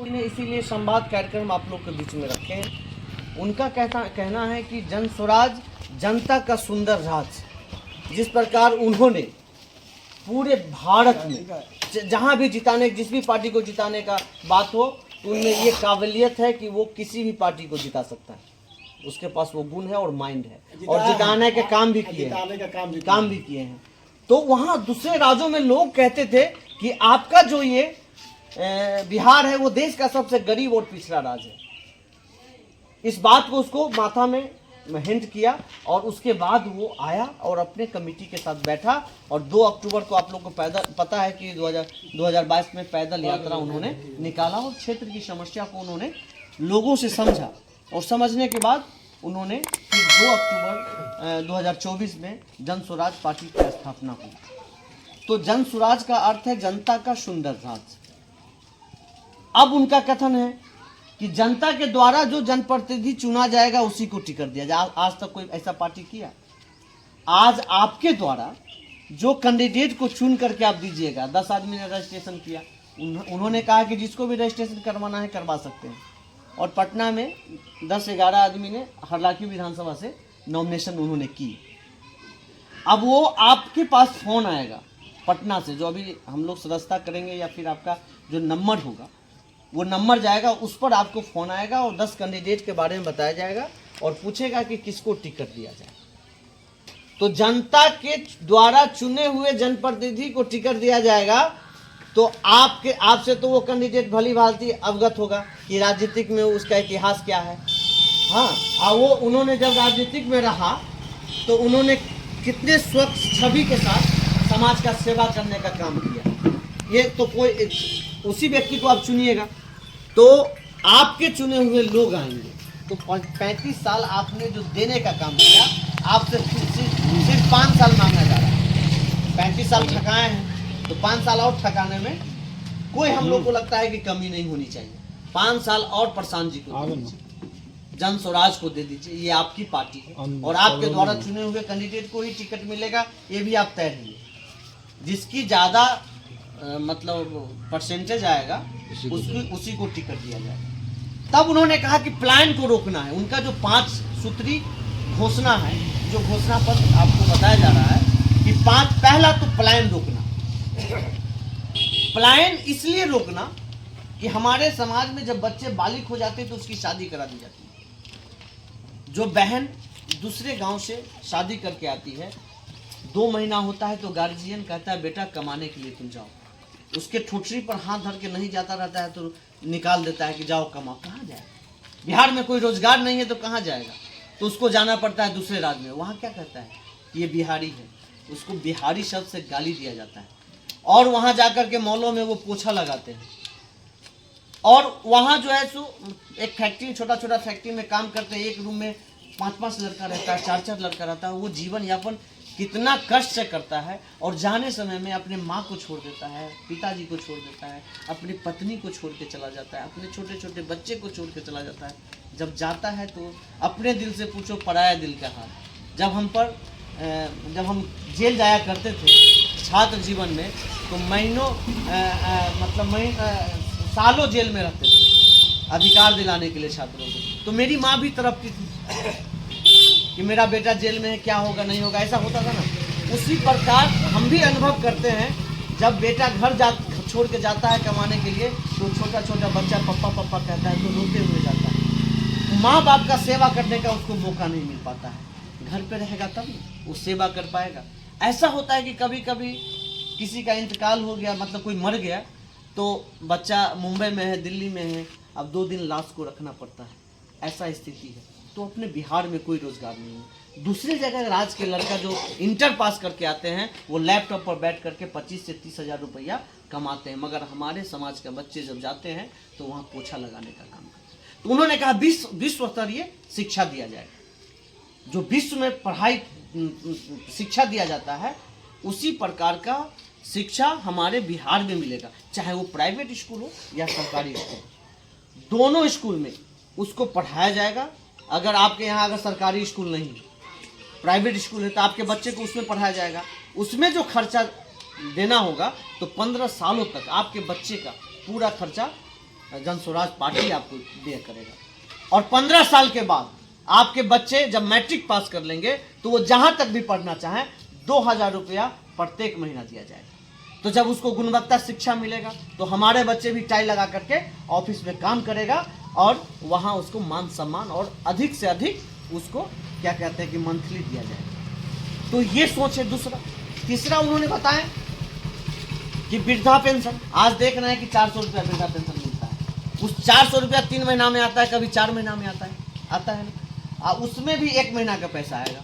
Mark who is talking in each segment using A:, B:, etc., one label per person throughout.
A: उन्हें इसीलिए संवाद कार्यक्रम आप लोग के बीच में रखे हैं। उनका कहना है कि जन स्वराज जनता का सुंदर राज। जिस प्रकार उन्होंने पूरे भारत में जहां भी जिताने, जिस भी पार्टी को जिताने का बात हो, तो उनमें ये काबिलियत है कि वो किसी भी पार्टी को जिता सकता है। उसके पास वो गुण है और माइंड है, और जिताने के काम भी किए हैं। तो वहाँ दूसरे राज्यों में लोग कहते थे कि आपका जो ये बिहार है वो देश का सबसे गरीब और पिछड़ा राज्य है। इस बात को उसको माथा में हिंट किया, और उसके बाद वो आया और अपने कमेटी के साथ बैठा, और 2 अक्टूबर को आप लोग को पता है कि 2022 में पैदल यात्रा उन्होंने निकाला, और क्षेत्र की समस्या को उन्होंने लोगों से समझा, और समझने के बाद उन्होंने फिर 2 अक्टूबर 2024 में जन स्वराज पार्टी की स्थापना की। तो जन स्वराज का अर्थ है जनता का सुंदर राज। अब उनका कथन है कि जनता के द्वारा जो जनप्रतिनिधि चुना जाएगा उसी को टिकट दिया जाए। आज तक कोई ऐसा पार्टी किया? आज आपके द्वारा जो कैंडिडेट को चुन करके आप दीजिएगा, 10 आदमी ने रजिस्ट्रेशन किया, उन्होंने कहा कि जिसको भी रजिस्ट्रेशन करवाना है करवा सकते हैं, और पटना में 10-11 आदमी ने हरलाखी विधानसभा से नॉमिनेशन उन्होंने की। अब वो आपके पास फोन आएगा पटना से, जो अभी हम लोग सदस्यता करेंगे, या फिर आपका जो नंबर होगा वो नंबर जाएगा, उस पर आपको फ़ोन आएगा और 10 कैंडिडेट के बारे में बताया जाएगा, और पूछेगा कि किसको टिकट दिया जाए। तो जनता के द्वारा चुने हुए जनप्रतिनिधि को टिकट दिया जाएगा, तो आपसे तो वो कैंडिडेट भली भांति अवगत होगा कि राजनीतिक में उसका इतिहास क्या है। हाँ, और वो उन्होंने जब राजनीतिक में रहा तो उन्होंने कितने स्वच्छ छवि के साथ समाज का सेवा करने का काम किया। ये तो कोई उसी व्यक्ति को आप चुनिएगा, तो आपके चुने हुए लोग आएंगे। तो 35 साल आपने जो देने का काम किया, आपसे सिर्फ 5 साल मांगा जा रहा है। 35 साल ठकाए हैं, तो 5 साल और ठकाने में कोई हम लोग को लगता है कि कमी नहीं होनी चाहिए। 5 साल और प्रशांत जी को दे दीजिए, जन स्वराज को दे दीजिए। ये आपकी पार्टी है, और आपके द्वारा चुने हुए कैंडिडेट को ही टिकट मिलेगा, ये भी आप तय रहिए। जिसकी ज़्यादा मतलब परसेंटेज आएगा उसी को टिकट दिया जाएगा। तब उन्होंने कहा कि प्लान को रोकना है। उनका जो 5 सूत्री घोषणा है, जो घोषणा पत्र आपको बताया जा रहा है कि पहला तो प्लान रोकना। प्लान इसलिए रोकना कि हमारे समाज में जब बच्चे बालिग हो जाते हैं तो उसकी शादी करा दी जाती है। जो बहन दूसरे गांव से शादी करके आती है, 2 महीना होता है तो गार्जियन कहता है बेटा कमाने के लिए तुम जाओ। उसके ठुठरी पर हाथ धर के नहीं जाता रहता है तो निकाल देता है कि जाओ कमाओ। कहाँ जाएगा? बिहार में कोई रोजगार नहीं है तो कहाँ जाएगा? तो उसको जाना पड़ता है दूसरे राज्य में। वहाँ क्या कहता है? ये बिहारी है, उसको बिहारी शब्द से गाली दिया जाता है, और वहाँ जाकर के मॉलों में वो पोछा लगाते हैं। और वहाँ जो है सो एक फैक्ट्री, छोटा फैक्ट्री में काम करते हैं, एक रूम में 5-5 लड़का रहता है, 4-4 लड़का रहता है। वो जीवन यापन कितना कष्ट से करता है, और जाने समय में अपने माँ को छोड़ देता है, पिताजी को छोड़ देता है, अपनी पत्नी को छोड़ के चला जाता है, अपने छोटे बच्चे को छोड़ के चला जाता है। जब जाता है तो अपने दिल से पूछो पराया दिल का हाल। जब हम जेल जाया करते थे छात्र जीवन में, तो सालों जेल में रहते थे अधिकार दिलाने के लिए छात्रों को। तो मेरी माँ भी तड़पती थी कि मेरा बेटा जेल में है, क्या होगा नहीं होगा, ऐसा होता था ना। उसी प्रकार हम भी अनुभव करते हैं, जब बेटा घर छोड़ के जाता है कमाने के लिए, तो छोटा बच्चा पप्पा कहता है तो रोते हुए जाता है। माँ बाप का सेवा करने का उसको मौका नहीं मिल पाता है। घर पे रहेगा तब वो सेवा कर पाएगा। ऐसा होता है कि कभी कभी किसी का इंतकाल हो गया, मतलब कोई मर गया, तो बच्चा मुंबई में है, दिल्ली में है, अब 2 दिन लाश को रखना पड़ता है। ऐसा स्थिति है। तो अपने बिहार में कोई रोजगार नहीं है। दूसरी जगह राज्य के लड़का जो इंटर पास करके आते हैं, वो लैपटॉप पर बैठ करके 25 से 30 हज़ार रुपया कमाते हैं। मगर हमारे समाज के बच्चे जब जाते हैं तो वहाँ पोछा लगाने का काम करते हैं। तो उन्होंने कहा विश्व स्तरीय शिक्षा दिया जाएगा। जो विश्व में पढ़ाई शिक्षा दिया जाता है, उसी प्रकार का शिक्षा हमारे बिहार में मिलेगा, चाहे वो प्राइवेट स्कूल हो या सरकारी स्कूल। दोनों स्कूल में उसको पढ़ाया जाएगा। अगर आपके यहाँ अगर सरकारी स्कूल नहीं है, प्राइवेट स्कूल है, तो आपके बच्चे को उसमें पढ़ाया जाएगा। उसमें जो खर्चा देना होगा, तो 15 सालों तक आपके बच्चे का पूरा खर्चा जन स्वराज पार्टी आपको दिया करेगा। और 15 साल के बाद आपके बच्चे जब मैट्रिक पास कर लेंगे तो वो जहां तक भी पढ़ना चाहें 2000 रुपया प्रत्येक महीना दिया जाएगा। तो जब उसको गुणवत्ता शिक्षा मिलेगा तो हमारे बच्चे भी टाई लगा करके ऑफिस में काम करेगा और वहां उसको मान सम्मान और अधिक से अधिक उसको क्या कहते हैं कि मंथली दिया जाएगा। तो ये सोच है दूसरा। तीसरा उन्होंने बताया कि वृद्धा पेंशन, आज देख रहे हैं कि 400 रुपया वृद्धा पेंशन मिलता है। उस 400 रुपया 3 महीना में आता है, कभी 4 महीना में आता है ना। उसमें भी 1 महीना का पैसा आएगा।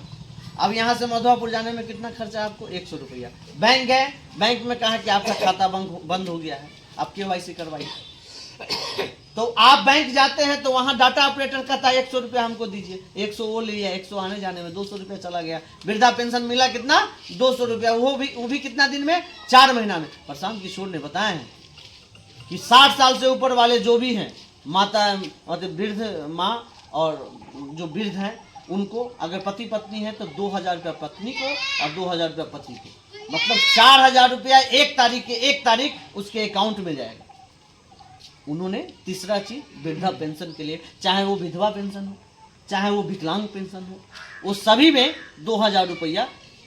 A: अब यहाँ से मधुआपुर जाने में कितना खर्चा है आपको? 100 रुपया। बैंक गए, बैंक में कहा कि आपका खाता बंद हो गया है, आप KYC करवाइए। तो आप बैंक जाते हैं तो वहाँ डाटा ऑपरेटर कहता है 100 रुपया हमको दीजिए, 100 वो लिया, 100 आने जाने में 200 रुपया चला गया। वृद्धा पेंशन मिला कितना? 200 रुपया, वो भी कितना दिन में? 4 महीना में। प्रशांत किशोर ने बताया है कि 60 साल से ऊपर वाले जो भी हैं, माता मतलब वृद्ध माँ और जो वृद्ध हैं, उनको अगर पति पत्नी है तो 2000 रुपया पत्नी को और 2000 रुपया पति को, मतलब 4000 रुपया 1 तारीख उसके अकाउंट में जाएगा। उन्होंने तीसरा चीज वृद्धा पेंशन के लिए, चाहे वो विधवा पेंशन हो, चाहे वो विकलांग पेंशन हो, वो सभी में 2000 रुपया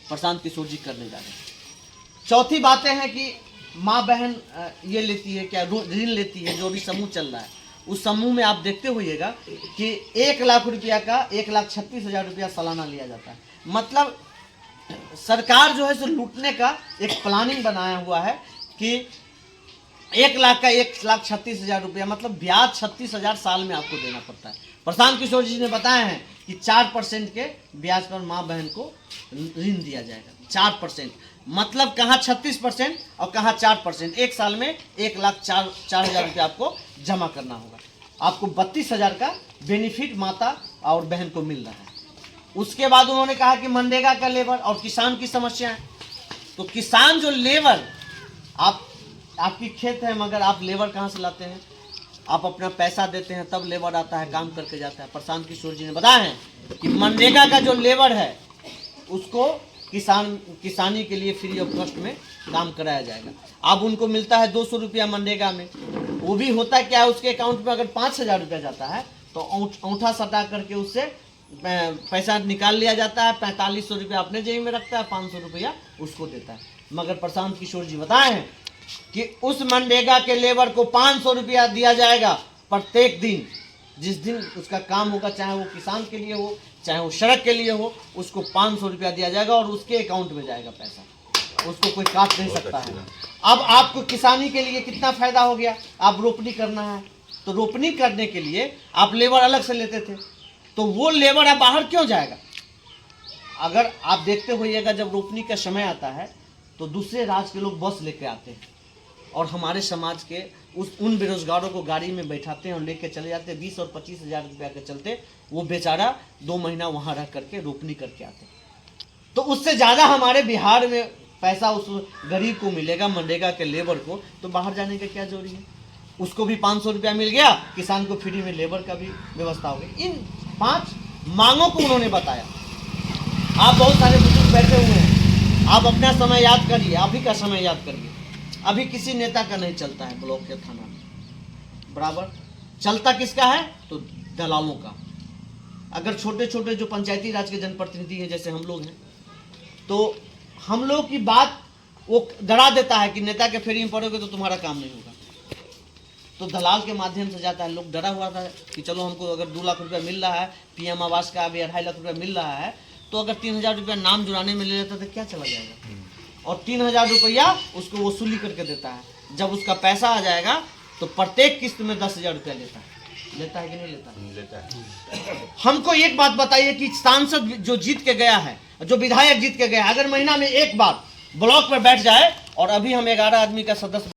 A: प्रशांत किशोर जी करने जा रहे हैं। चौथी बातें हैं कि माँ बहन ये लेती है, क्या ऋण लेती है, जो भी समूह चल रहा है उस समूह में आप देखते होइएगा कि 1 लाख रुपया का 1,36,000 रुपया सालाना लिया जाता है। मतलब सरकार जो है सो लूटने का एक प्लानिंग बनाया हुआ है कि 1 लाख का 1,36,000 रुपया, मतलब ब्याज 36,000 साल में आपको देना पड़ता है। प्रशांत किशोर जी ने बताया है कि 4% के ब्याज पर माँ बहन को ऋण दिया जाएगा। 4%, मतलब कहाँ 36% और कहाँ 4%। एक साल में 1,04,000 रुपया आपको जमा करना होगा। आपको 32,000 का बेनिफिट माता और बहन को मिल रहा है। उसके बाद उन्होंने कहा कि मनरेगा का लेबर और किसान की समस्या है। तो किसान जो लेबर, आपकी खेत है मगर आप लेबर कहाँ से लाते हैं? आप अपना पैसा देते हैं तब लेबर आता है, काम करके जाता है। प्रशांत किशोर जी ने बताया है कि मनरेगा का जो लेबर है उसको किसानी के लिए फ्री ऑफ कॉस्ट में काम कराया जाएगा। अब उनको मिलता है 200 रुपया मनरेगा में। वो भी होता क्या है, उसके अकाउंट में अगर 5,000 रुपया जाता है तो औंठा सटा करके उससे पैसा निकाल लिया जाता है। 4500 रुपया अपने जेब में रखता है, 500 रुपया उसको देता है। मगर प्रशांत किशोर जी बताए हैं कि उस मनरेगा के लेबर को 500 रुपया दिया जाएगा प्रत्येक दिन। जिस दिन उसका काम होगा, चाहे वो किसान के लिए हो चाहे वो सड़क के लिए हो, उसको 500 रुपया दिया जाएगा और उसके अकाउंट में जाएगा पैसा, उसको कोई काट नहीं सकता है। अब आपको किसानी के लिए कितना फायदा हो गया। आप रोपनी करना है तो रोपनी करने के लिए आप लेबर अलग से लेते थे, तो वो लेबर अब बाहर क्यों जाएगा? अगर आप देखते होइएगा जब रोपनी का समय आता है तो दूसरे राज्य के लोग बस लेके आते हैं और हमारे समाज के उन बेरोजगारों को गाड़ी में बैठाते हैं और लेके चले जाते हैं। 20 और 25,000 रुपया के चलते वो बेचारा 2 महीना वहाँ रह करके रोपनी करके आते हैं। तो उससे ज़्यादा हमारे बिहार में पैसा उस गरीब को मिलेगा, मनरेगा के लेबर को, तो बाहर जाने का क्या जरूरी है। उसको भी 500 रुपया मिल गया, किसान को फ्री में लेबर का भी व्यवस्था हो गई। इन 5 मांगों को उन्होंने बताया। आप बहुत सारे बुजुर्ग बैठे हुए हैं, आप अपना समय याद करिए, अभी का समय याद करिए। अभी किसी नेता का नहीं चलता है ब्लॉक के थाना में, बराबर चलता किसका है? तो दलालों का। अगर छोटे छोटे जो पंचायती राज के जनप्रतिनिधि हैं जैसे हम लोग हैं, तो हम लोग की बात वो डरा देता है कि नेता के फेरी में पड़ोगे तो तुम्हारा काम नहीं होगा। तो दलाल के माध्यम से जाता है। लोग डरा हुआ था कि चलो हमको अगर 2 लाख रुपया मिल रहा है, PM आवास का अभी 2.5 लाख रुपया मिल रहा है, तो अगर 3,000 रुपया नाम जुड़ाने में ले लेता तो क्या चला जाएगा। और 3,000 रुपया उसको वसूली करके देता है। जब उसका पैसा आ जाएगा तो प्रत्येक किस्त में 10,000 रुपया लेता है कि नहीं लेता है? हमको एक बात बताइए कि सांसद जो जीत के गया है, जो विधायक जीत के गया है, अगर महीना में एक बार ब्लॉक पर बैठ जाए, और अभी हम 11 आदमी का सदस्य